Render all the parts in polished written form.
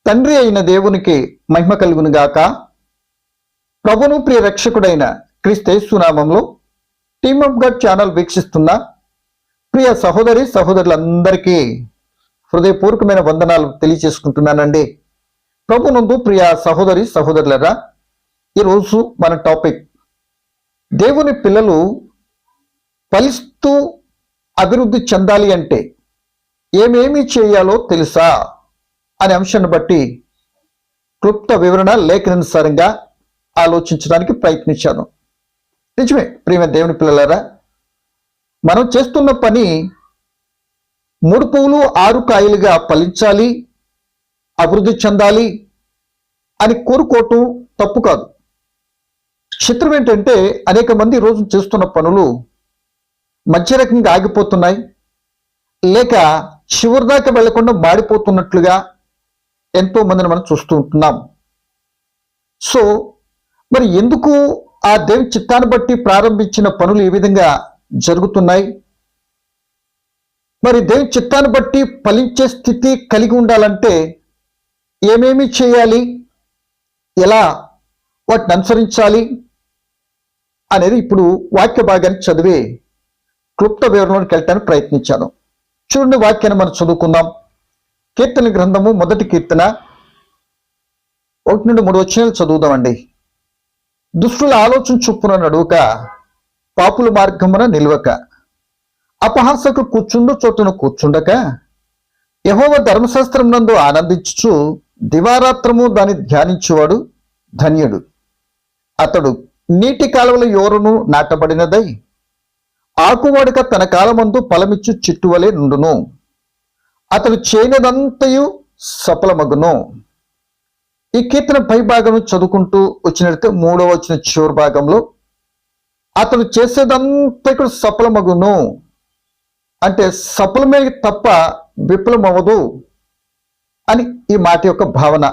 తండ్రి అయిన దేవునికి మహిమ కలుగును గాక. ప్రభును ప్రియ రక్షకుడైన క్రీస్తు నామములో టీమ్ ఆఫ్ గాడ్ ఛానల్ వీక్షిస్తున్న ప్రియ సహోదరి సహోదరులందరికీ హృదయపూర్వకమైన వందనాలు తెలియజేసుకుంటున్నానండి. ప్రభునందు ప్రియ సహోదరి సహోదరులరా, ఈరోజు మన టాపిక్ దేవుని పిల్లలు ఫలిస్తూ అభివృద్ధి చెందాలి అంటే ఏమేమి చేయాలో తెలుసా అనే అంశాన్ని బట్టి క్లుప్త వివరణ లేఖనానుసారంగా ఆలోచించడానికి ప్రయత్నించాను. నిజమే ప్రియమైన దేవుని పిల్లలారా, మనం చేస్తున్న పని 3 పువ్వులు 6 కాయలుగా ఫలించాలి, అభివృద్ధి చెందాలి అని కోరుకోవటం తప్పు కాదు. చిత్రం ఏంటంటే అనేక మంది రోజు చేస్తున్న పనులు మధ్య రకంగా ఆగిపోతున్నాయి, లేక చివరి దాకా వెళ్లకుండా మాడిపోతున్నట్లుగా ఎంతో మందిని మనం చూస్తూ ఉంటున్నాం. సో మరి ఎందుకు ఆ దేవుని చిత్తాన్ని బట్టి ప్రారంభించిన పనులు ఈ విధంగా జరుగుతున్నాయి? మరి దేవుని చిత్తాన్ని బట్టి ఫలించే స్థితి కలిగి ఉండాలంటే ఏమేమి చేయాలి, ఎలా వాటిని అనుసరించాలి అనేది ఇప్పుడు వాక్య భాగాన్ని చదివి క్లుప్త వివరణలోకి వెళ్ళటానికి ప్రయత్నించాను. చూడండి, వాక్యాన్ని మనం చదువుకుందాం. కీర్తన గ్రంథము 1వ కీర్తన 1 నుండి 3 వచనాలు చదువుదామండి. దుష్టుల ఆలోచన చొప్పున నడువక, పాపుల మార్గమున నిలవక, అపహాసకు కూర్చుండు చోటును కూర్చుండక, యెహోవా ధర్మశాస్త్రం నందు ఆనందించుచు దివారాత్రము దాన్ని ధ్యానించువాడు ధన్యుడు. అతడు నీటి కాలువల యోరును నాటబడినదై ఆకువాడిక తన కాలమందు ఫలమిచ్చు చెట్టు వలె నుండును. అతడు చేయనదంతయు సఫలమగును. ఈ కీర్తన పై భాగం చదువుకుంటూ వచ్చినట్టు 3వ వచనం చివరి భాగంలో అతడు చేసేదంతా ఇక్కడ సఫలమగును అంటే సఫలమే తప్ప విఫలమవ్వదు అని ఈ మాట యొక్క భావన.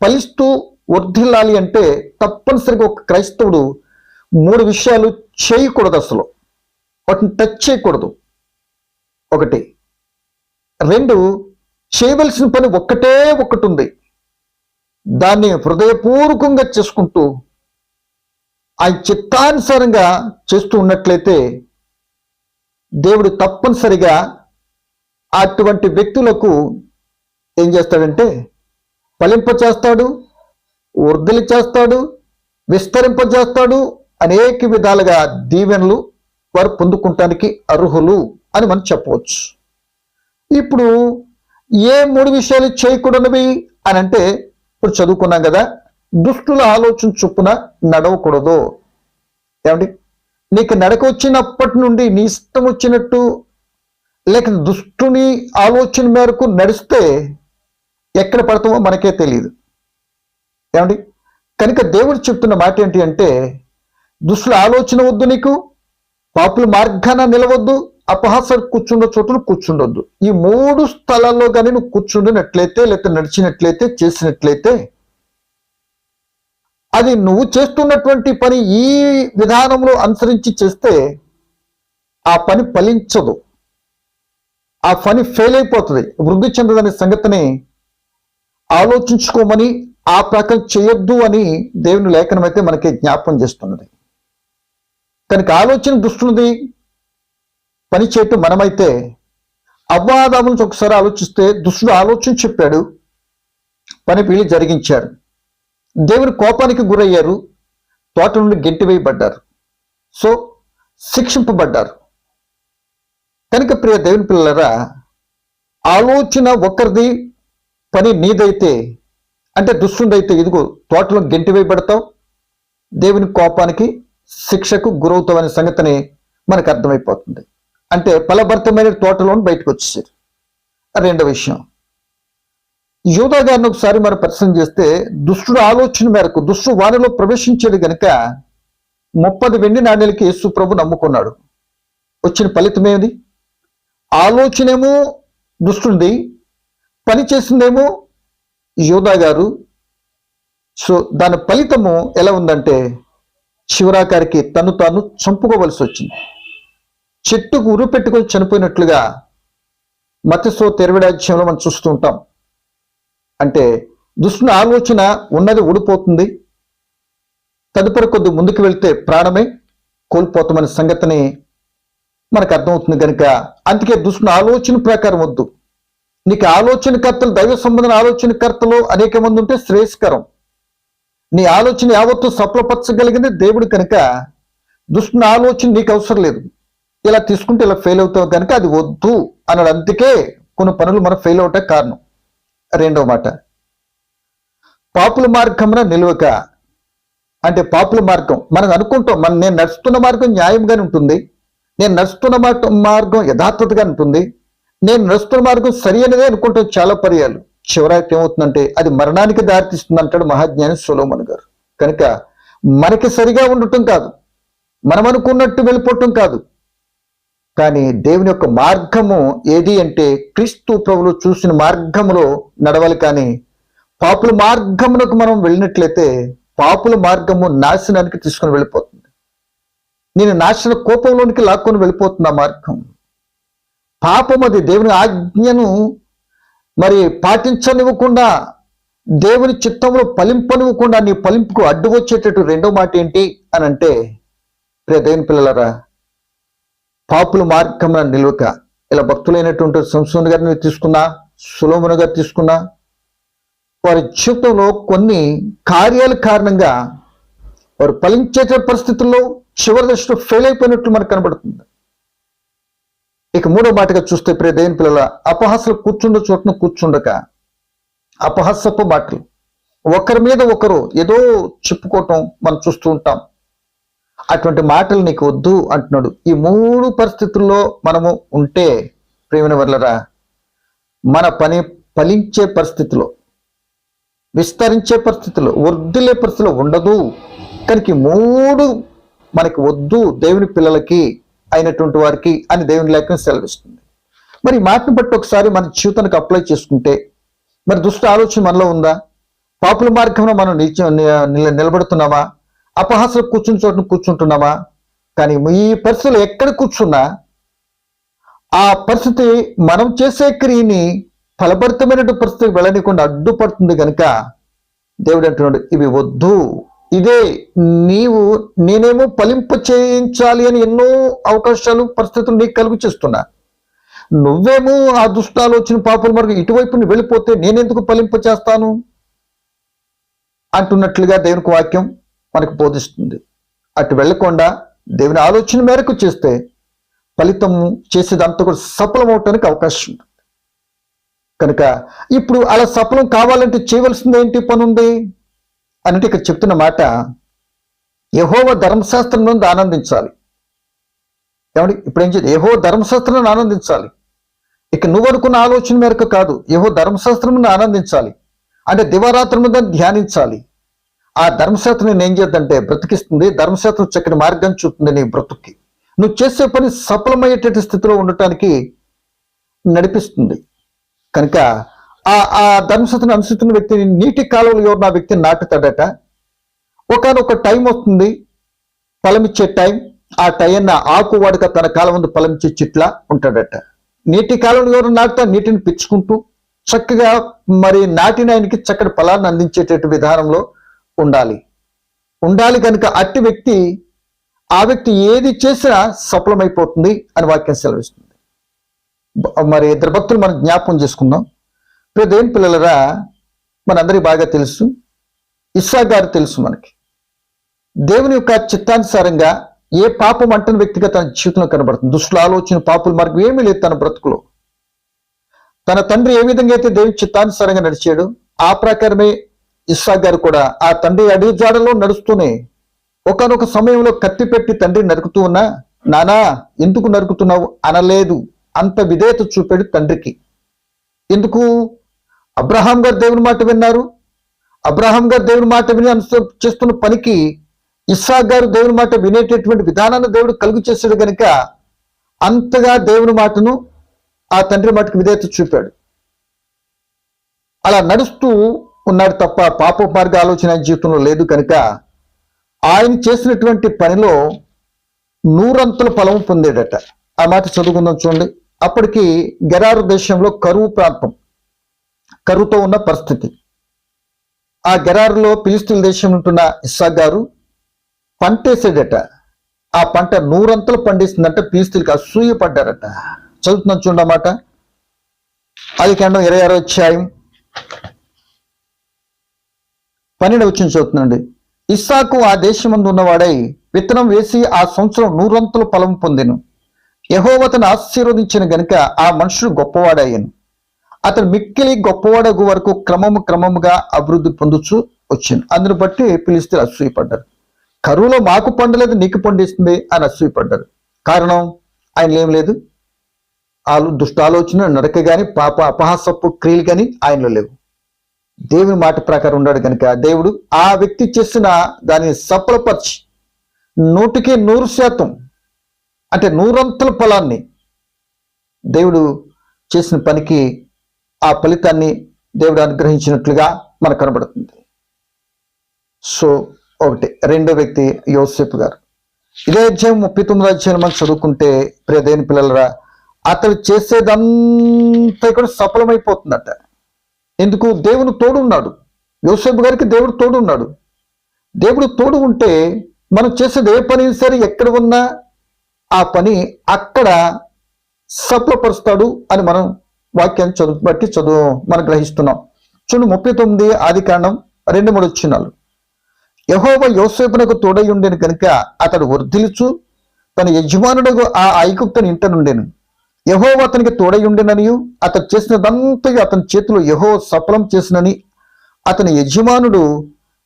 ఫలిస్తూ వర్ధిల్లాలి అంటే తప్పనిసరిగా ఒక క్రైస్తవుడు 3 విషయాలు చేయకూడదు, అసలు వాటిని టచ్ చేయకూడదు. 1, 2 చేయవలసిన పని ఒక్కటే ఒకటి ఉంది, దాన్ని హృదయపూర్వకంగా చేసుకుంటూ ఆయన చిత్తానుసారంగా చేస్తూ ఉన్నట్లయితే దేవుడు తప్పనిసరిగా అటువంటి వ్యక్తులకు ఏం చేస్తాడంటే ఫలింపచేస్తాడు, వృద్ధులు చేస్తాడు, విస్తరింపజేస్తాడు. అనేక విధాలుగా దీవెనలు వారు పొందుకుంటానికి అర్హులు అని మనం చెప్పవచ్చు. ఇప్పుడు ఏ 3 విషయాలు చేయకూడనివి అని అంటే ఇప్పుడు చదువుకున్నాం కదా. దుష్టుల ఆలోచన చొప్పున నడవకూడదు. ఏమండి, నీకు నడక వచ్చినప్పటి నుండి నీ ఇష్టం వచ్చినట్టు లేక దుష్టుని ఆలోచన మేరకు నడిస్తే ఎక్కడ పడతామో మనకే తెలియదు. ఏమండి, కనుక దేవుడు చెప్తున్న మాట ఏంటి అంటే దుష్టుల ఆలోచన వద్దు, నీకు పాపుల మార్గాన నిలవద్దు, అపహాస కూర్చుండ చోటును కూర్చుండొద్దు. ఈ 3 స్థలాల్లో కానీ నువ్వు కూర్చుండినట్లయితే లేకపోతే నడిచినట్లయితే చేసినట్లయితే అది నువ్వు చేస్తున్నటువంటి పని ఈ విధానంలో అనుసరించి చేస్తే ఆ పని ఫలించదు, ఆ పని ఫెయిల్ అయిపోతుంది, వృద్ధి చెందదనే సంగతిని ఆలోచించుకోమని ఆ ప్రకారం చేయొద్దు అని దేవుని లేఖనం అయితే మనకి జ్ఞాపకం చేస్తున్నది. కనుక ఆలోచన దుష్టునిది పని చేయటం మనమైతే అవ్వాదాము నుంచి ఒకసారి ఆలోచిస్తే దుష్టుడు ఆలోచన చెప్పాడు, పని వీళ్ళు జరిగించారు, దేవుని కోపానికి గురయ్యారు, తోట నుండి గెంటివేయబడ్డారు, సో శిక్షింపబడ్డారు. కనుక ప్రియ దేవుని పిల్లరా, ఆలోచన ఒకరిది, పని నీదైతే అంటే దుష్టుడైతే ఇదిగో తోటలో గెంటివేయబడతావు, దేవుని కోపానికి శిక్షకు గురవుతావు అనే సంగతిని మనకు అర్థమైపోతుంది. అంటే ఫలభరితమైన తోటలోని బయటకు వచ్చేసారు. 2వ విషయం, యూదా గారిని ఒకసారి మనం పరిశీలన చేస్తే దుష్టుడు ఆలోచన మేరకు దుష్టు వారిలో ప్రవేశించాడు గనుక 30 వెండి నాణేలకి యేసు ప్రభు నమ్ముకున్నాడు. వచ్చిన ఫలితమేది? ఆలోచనేమో దుష్టుడిది, పని చేసిందేమో యూదా గారు. సో దాని ఫలితము ఎలా ఉందంటే శివరాకారికి తను తాను చంపుకోవలసి వచ్చింది. చెట్టుకు ఉరు పెట్టుకొని చనిపోయినట్లుగా మత్తయి 20వ అధ్యాయంలో మనం చూస్తూ ఉంటాం. అంటే దుష్టుని ఆలోచన ఉన్నది ఊడిపోతుంది, తదుపరి కొద్ది ముందుకు వెళ్తే ప్రాణమే కోల్పోతామనే సంగతిని మనకు అర్థమవుతుంది. కనుక అందుకే దుష్టుని ఆలోచన ప్రకారం వద్దు. నీకు ఆలోచనకర్తలు, దైవ సంబంధం ఆలోచనకర్తలు అనేక మంది ఉంటే శ్రేయస్కరం. నీ ఆలోచన యావత్తు సఫలపరచగలిగింది దేవుడు కనుక దుష్టుని ఆలోచన నీకు అవసరం లేదు. ఇలా తీసుకుంటే ఇలా ఫెయిల్ అవుతావు కనుక అది వద్దు అన్నాడు. అందుకే కొన్ని పనులు మనం ఫెయిల్ అవటం కారణం. రెండవ మాట, పాపుల మార్గమున నిలువక. అంటే పాపుల మార్గం మనం అనుకుంటాం, నేను నడుస్తున్న మార్గం న్యాయంగానే ఉంటుంది, నేను నడుస్తున్న మార్గం యథార్థతగా ఉంటుంది, నేను నడుస్తున్న మార్గం సరి అనేదే అనుకుంటాం చాలా పర్యాలు. చివరికి ఏమవుతుందంటే అది మరణానికి దారితీస్తుంది అంటాడు మహాజ్ఞాని సొలొమోను గారు. కనుక మనకి సరిగా ఉండటం కాదు, మనం అనుకున్నట్టు వెళ్ళిపోవటం కాదు, కానీ దేవుని యొక్క మార్గము ఏది అంటే క్రీస్తు ప్రభువులు చూసిన మార్గములో నడవాలి. కానీ పాపుల మార్గమునకు మనం వెళ్ళినట్లయితే పాపుల మార్గము నాశనానికి తీసుకుని వెళ్ళిపోతుంది. నేను నాశన కోపంలోనికి లాక్కొని వెళ్ళిపోతున్నా మార్గం. పాపం అది దేవుని ఆజ్ఞను మరి పాటించనివ్వకుండా, దేవుని చిత్తంలో ఫలింపనివ్వకుండా నీ ఫలింపుకు అడ్డు వచ్చేటట్టు రెండో మాట ఏంటి అని అంటే, ప్రియ దేవుని పిల్లలరా, పాపుల మార్గమున నిలువక. ఇలా భక్తులైనటువంటి సంసోను గారిని తీసుకున్నా, సొలొమోను గారు తీసుకున్నా, వారి జీవితంలో కొన్ని కార్యాల కారణంగా వారు ఫలించే పరిస్థితుల్లో చివరి దశలో ఫెయిల్ అయిపోయినట్లు మనకు కనబడుతుంది. ఇక మూడో మాటగా చూస్తే ప్రియ దేవుని పిల్లల, అపహాసలు కూర్చుండ చోటున కూర్చుండక. అపహాసపు మాటలు, ఒకరి మీద ఒకరు ఏదో చెప్పుకోవటం మనం చూస్తూ ఉంటాం. అటువంటి మాటలు నీకు వద్దు అంటున్నాడు. ఈ మూడు పరిస్థితుల్లో మనము ఉంటే ప్రియమైన వర్లరా, మన పని ఫలించే పరిస్థితిలో, విస్తరించే పరిస్థితిలో, వర్ధిల్లే పరిస్థితిలో ఉండదు. కనుక ఈ మూడు మనకి వద్దు దేవుని పిల్లలకి అయినటువంటి వారికి అని దేవుని లేఖనం సెలవిస్తుంది. మరి ఈ మాటను బట్టి ఒకసారి మన జీవితానికి అప్లై చేసుకుంటే, మరి దుష్ట ఆలోచన మనలో ఉందా? పాపుల మార్గంలో మనం నిలబడుతున్నామా? అపహాసలు కూర్చుని చోటును కూర్చుంటున్నామా? కానీ ఈ పరిస్థితులు ఎక్కడ కూర్చున్నా ఆ పరిస్థితి మనం చేసే క్రియని ఫలభరితమైన పరిస్థితికి వెళ్ళనీయకుండా అడ్డుపడుతుంది. కనుక దేవుడు అంటున్నాడు, ఇవి వద్దు. ఇదే నేనేమో ఫలింప చేయించాలి అని ఎన్నో అవకాశాలు, పరిస్థితులు నీకు కలుగు చేస్తున్నా. నువ్వేమో ఆ దుష్టాలోచన పాపుల మార్గం ఇటువైపు వెళ్ళిపోతే నేనెందుకు ఫలింప చేస్తాను అంటున్నట్లుగా దేవునికి వాక్యం మనకు బోధిస్తుంది. అటు వెళ్ళకుండా దేవుని ఆలోచన మేరకు చేస్తే ఫలితం చేసేదంతా కూడా సఫలం అవటానికి అవకాశం ఉంటుంది. కనుక ఇప్పుడు అలా సఫలం కావాలంటే చేయవలసింది ఏంటి పని ఉంది అంటే ఇక్కడ చెప్తున్న మాట, యెహోవా ధర్మశాస్త్రం నుండి ఆనందించాలి. ఏమండి ఇప్పుడు ఏం చేయాలి? యెహోవా ధర్మశాస్త్రం ఆనందించాలి. ఇక నువ్వు అనుకున్న ఆలోచన మేరకు కాదు, యెహోవా ధర్మశాస్త్రం ఆనందించాలి. అంటే దివారాత్రి మీద ధ్యానించాలి. ఆ ధర్మశాస్త్రం నేను ఏం చేద్దంటే బ్రతికిస్తుంది. ధర్మశాస్త్రం చక్కని మార్గం చూపుతుంది నీ బ్రతుక్కి. నువ్వు చేసే పని సఫలమయ్యేటటువంటి స్థితిలో ఉండటానికి నడిపిస్తుంది. కనుక ఆ ధర్మశాస్త్రం అనుసరిస్తున్న వ్యక్తిని నీటి కాలువలు ఎవరు నా వ్యక్తిని నాటుతాడట. ఒకనొక టైం వస్తుంది, ఫలమిచ్చే టైం. ఆ టైం ఆకు వాడుక తన కాలం ముందు ఫలమిచ్చే చెట్లా ఉంటాడట. నీటి కాలువలు ఎవరు నాటుతా నీటిని పిచ్చుకుంటూ చక్కగా మరి నాటిన ఆయనకి చక్కటి ఫలాన్ని అందించేటటువంటి విధానంలో ఉండాలి. కనుక అట్టి వ్యక్తి, ఆ వ్యక్తి ఏది చేసినా సఫలమైపోతుంది అని వాక్యం సెలవిస్తుంది. మరి ఇద్దరు భక్తులు మనం జ్ఞాపకం చేసుకుందాం. దేవుని పిల్లలరా, మనందరికీ బాగా తెలుసు, ఇస్సాకు గారు తెలుసు మనకి. దేవుని యొక్క చిత్తానుసారంగా ఏ పాపం అంటని వ్యక్తిగా తన జీవితంలో కనబడుతుంది. దుష్టుల ఆలోచన, పాపుల మార్గం ఏమీ లేదు తన బ్రతుకులో. తన తండ్రి ఏ విధంగా అయితే దేవుని చిత్తానుసారంగా నడిచాడు, ఆ ప్రకారమే ఇస్సాకు గారు కూడా ఆ తండ్రి అడుగు జాడలో నడుస్తూనే ఒకనొక సమయంలో కత్తి పెట్టి తండ్రి నరుకుతూ ఉన్నా, నానా ఎందుకు నరుకుతున్నావు అనలేదు. అంత విధేయత చూపాడు తండ్రికి. ఎందుకు? అబ్రహాం గారు దేవుని మాట విన్నారు. అబ్రహాం గారు దేవుని మాట విని చేస్తున్న పనికి ఇస్సాకు గారు దేవుని మాట వినేటటువంటి విధానాన్ని దేవుడు కలుగు చేశాడు. కనుక అంతగా దేవుని మాటను, ఆ తండ్రి మాటకు విధేయత చూపాడు. అలా నడుస్తూ ఉన్నాడు తప్ప పాప మార్గ ఆలోచన జీవితంలో లేదు. కనుక ఆయన చేసినటువంటి పనిలో 100 అంతల ఫలం పొందాడట. ఆ మాట చదువుకుందాం చూడండి. అప్పటికి గెరారు దేశంలో కరువు ప్రాంతం. కరువుతో ఉన్న పరిస్థితి. ఆ గెరారులో ఫిలిష్తీయుల దేశం ఉంటున్న ఇస్సాకు గారు పంట వేసాడట. ఆ పంట 100 అంతలు పండిస్తుందంటే ఫిలిష్తీయులకు అసూయ పడ్డారట. చదువుతున్నాను చూడమాట. ఆదికాండం 26వ అధ్యాయం 12వ వచనం చదువుతుందండి. ఇస్సాకు ఆ దేశమందు ఉన్నవాడై విత్తనం వేసి ఆ సంవత్సరం 100 అంతలు ఫలం పొందెను. యెహోవా అతను ఆశీర్వదించిన గనుక ఆ మనుషుడు గొప్పవాడయ్యను. అతను మిక్కిలి గొప్పవాడగు వరకు క్రమముగా అభివృద్ధి పొందుచు వచ్చింది. అందును బట్టి ఫిలిష్తీయులు అసూయపడ్డారు. కరువులో మాకు పండలేదు, నీకు పండిస్తుంది అని అసూయపడ్డారు. కారణం ఆయన ఏం లేదు. దుష్ట ఆలోచన, నడక గాని, పాప అపహాసపు క్రియలు కానీ ఆయనలో లేవు. దేవుని మాట ప్రకారం ఉన్నాడు కనుక దేవుడు ఆ వ్యక్తి చేసిన దానిని సఫలపరిచి 100కి 100% అంటే 100 అంతల ఫలాన్ని దేవుడు చేసిన పనికి ఆ ఫలితాన్ని దేవుడు అనుగ్రహించినట్లుగా మనకు కనబడుతుంది. సో ఒకటి. రెండో వ్యక్తి యోసేపు గారు. ఇదే అధ్యాయం 39వ అధ్యాయం మనం చదువుకుంటే ప్రియ దేవుని పిల్లలరా, అతడు చేసేదంతా కూడా సఫలమైపోతుందట. ఎందుకు? దేవుడు తోడున్నాడు. యోసేపు గారికి దేవుడు తోడున్నాడు. దేవుడు తోడు ఉంటే మనం చేసేది ఏ పని సరే ఎక్కడ ఉన్నా ఆ పని అక్కడ సఫలపరుస్తాడు అని మనం వాక్యాన్ని బట్టి మనం గ్రహిస్తున్నాం. చూడు 39 ఆదికాండం 2-3 వచనాలు. యెహోవా యోసేపునకు తోడై ఉండెను కనుక అతడు వర్ధిల్లుచు తన యజమానుడు ఆ ఐగుప్తుని ఇంట నుండెను. యెహోవా అతనికి తోడై ఉండెననియు అతడు చేసినదంతా అతని చేతిలో యెహోవా సఫలం చేసినని అతని యజమానుడు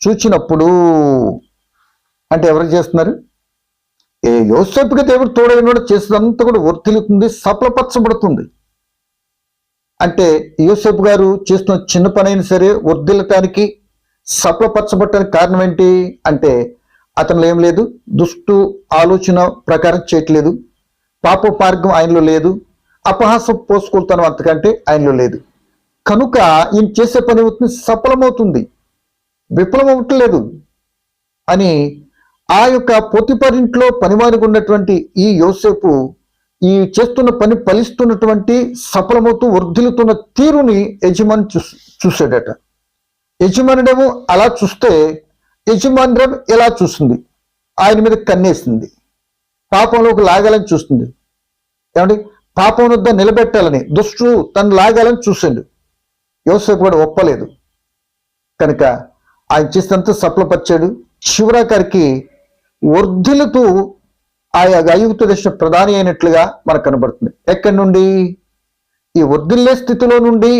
చూచినప్పుడు. అంటే ఎవరికి చేస్తున్నారు? యోసేపుకి దేవుడు తోడై ఉన్నాడు, చేసినంతా కూడా వర్ధిల్లుతుంది, సఫలపరచబడుతుంది. అంటే యోసేపు గారు చేస్తున్న చిన్న పని అయినా సరే వర్ధిల్లటానికి, సఫలపరచబడటానికి కారణం ఏంటి అంటే అతనిలో ఏం లేదు, దుష్టు ఆలోచన ప్రకారం చేయట్లేదు, పాప మార్గం ఆయనలో లేదు, అపహాసం పోసుకొల్తాను అంతకంటే ఆయనలో లేదు. కనుక ఈయన చేసే పని అవుతుంది, సఫలమవుతుంది, విఫలమవట్లేదు అని ఆ యొక్క పోతిపరింట్లో పనివారికి ఉన్నటువంటి ఈ యోసేపు ఈ చేస్తున్న పని ఫలిస్తున్నటువంటి సఫలమవుతూ వర్ధిల్లుతున్న తీరుని యజమాని చూసాడట. యజమానుడేమో అలా చూస్తే యజమానుడం ఎలా చూస్తుంది, ఆయన మీద కన్నేసింది, పాపంలోకి లాగాలని చూస్తుంది. ఏమండి? పాపం వద్ద నిలబెట్టాలని దుష్టు తను లాగాలని చూసిండు. యోసేపు కూడా ఒప్పలేదు కనుక ఆయన చేసినంత సఫలపరిచాడు. చివరాఖరికి వర్ధిల్లుతూ ఆయా ఐగుప్తు దేశ ప్రధాని అయినట్లుగా మనకు కనబడుతుంది. ఎక్కడి నుండి? ఈ వర్ధిల్లే స్థితిలో నుండి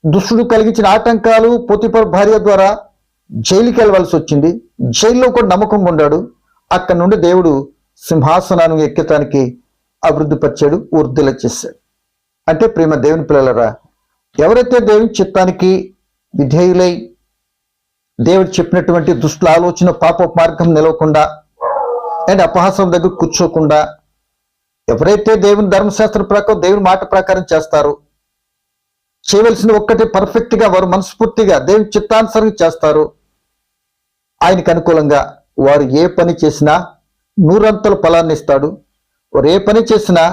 దుష్టుడు కలిగించిన ఆటంకాలు, పోతిఫర్ భార్య ద్వారా జైలుకి వెళ్ళవలసి వచ్చింది. జైల్లో కూడా నమ్మకంగా ఉన్నాడు. అక్కడి నుండి దేవుడు సింహాసనాన్ని ఎక్కటానికి అభివృద్ధి పరిచాడు, వర్ధిల్ల చేశాడు. అంటే ప్రేమ దేవుని పిల్లలరా, ఎవరైతే దేవుని చిత్తానికి విధేయులై దేవుడు చెప్పినటువంటి దుష్టుల ఆలోచన, పాప మార్గం నిలవకుండా అండ్ అపహాసం దగ్గర కూర్చోకుండా ఎవరైతే దేవుని ధర్మశాస్త్ర ప్రకారం దేవుని మాట ప్రకారం చేస్తారో, చేయవలసిన ఒక్కటి పర్ఫెక్ట్గా వారు మనస్ఫూర్తిగా దేవుని చిత్తానుసారంగా చేస్తారు, ఆయనకు అనుకూలంగా వారు ఏ పని చేసినా 100 అంతల ఫలాన్ని ఇస్తాడు. వారు ఏ పని చేసినా,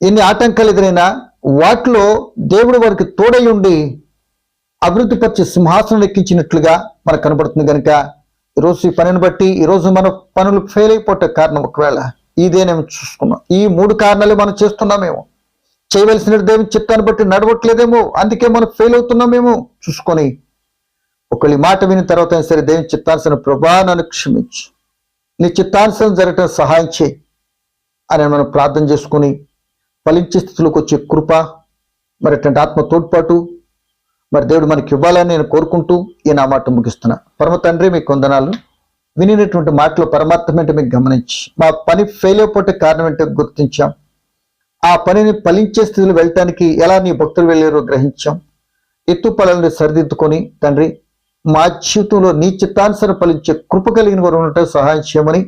ఎన్ని ఆటంకాలు ఎదురైనా వాటిలో దేవుడు వారికి తోడై ఉండి అభివృద్ధి పరిచి సింహాసనం ఎక్కించినట్లుగా మనకు కనబడుతుంది. కనుక ఈరోజు ఈ పనిని బట్టి ఈరోజు మన పనులు ఫెయిల్ అయిపోతే కారణం ఒకవేళ ఇదేనేమో చూసుకున్నాం. ఈ 3 కారణాలు మనం చేస్తున్నామేమో, చేయవలసిన దేవుని చిత్తాన్ని బట్టి నడవట్లేదేమో, అందుకే మనం ఫెయిల్ అవుతున్నామేమో చూసుకొని ఒకళ్ళ మాట విని తర్వాత సరే దేవుని చిత్తానుసరణ, ప్రభా నన్ను క్షమించు, నీ చిత్తానుసరణ జరగటం సహాయం చేయి అని మనం ప్రార్థన చేసుకుని ఫలించే స్థితిలోకి వచ్చే కృప, మరి అటువంటి ఆత్మ తోడ్పాటు మరి దేవుడు మనకి ఇవ్వాలని నేను కోరుకుంటూ ఈ నా మాట ముగిస్తున్నా. పరమ తండ్రి, మీకు వందనాలు. వినినటువంటి మాటలో పరమార్థం ఏంటో మీకు గమనించి మా పని ఫెయిల్ అయిపోతే కారణం ఏంటో గుర్తించాం. ఆ పనిని ఫలించే స్థితిలో వెళ్ళటానికి ఎలా నీ భక్తులు వెళ్ళారో గ్రహించాం. ఎత్తుపలని సరిదిద్దుకొని తండ్రి మా జీవితంలో నీ చిత్తానుసారం ఫలించే కృప కలిగిన వారు ఉండటం సహాయం చేయమని,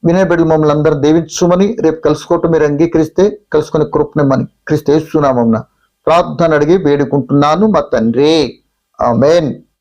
వినే బిడ్డలు మమ్మల్ని అందరూ దీవించుమని, రేపు కలుసుకోవటం మీరు అంగీకరిస్తే కలుసుకునే కృపనిమ్మని క్రీస్తు యేసు నామమున ప్రార్థన అడిగి వేడుకుంటున్నాను మా తండ్రి. ఆమేన్.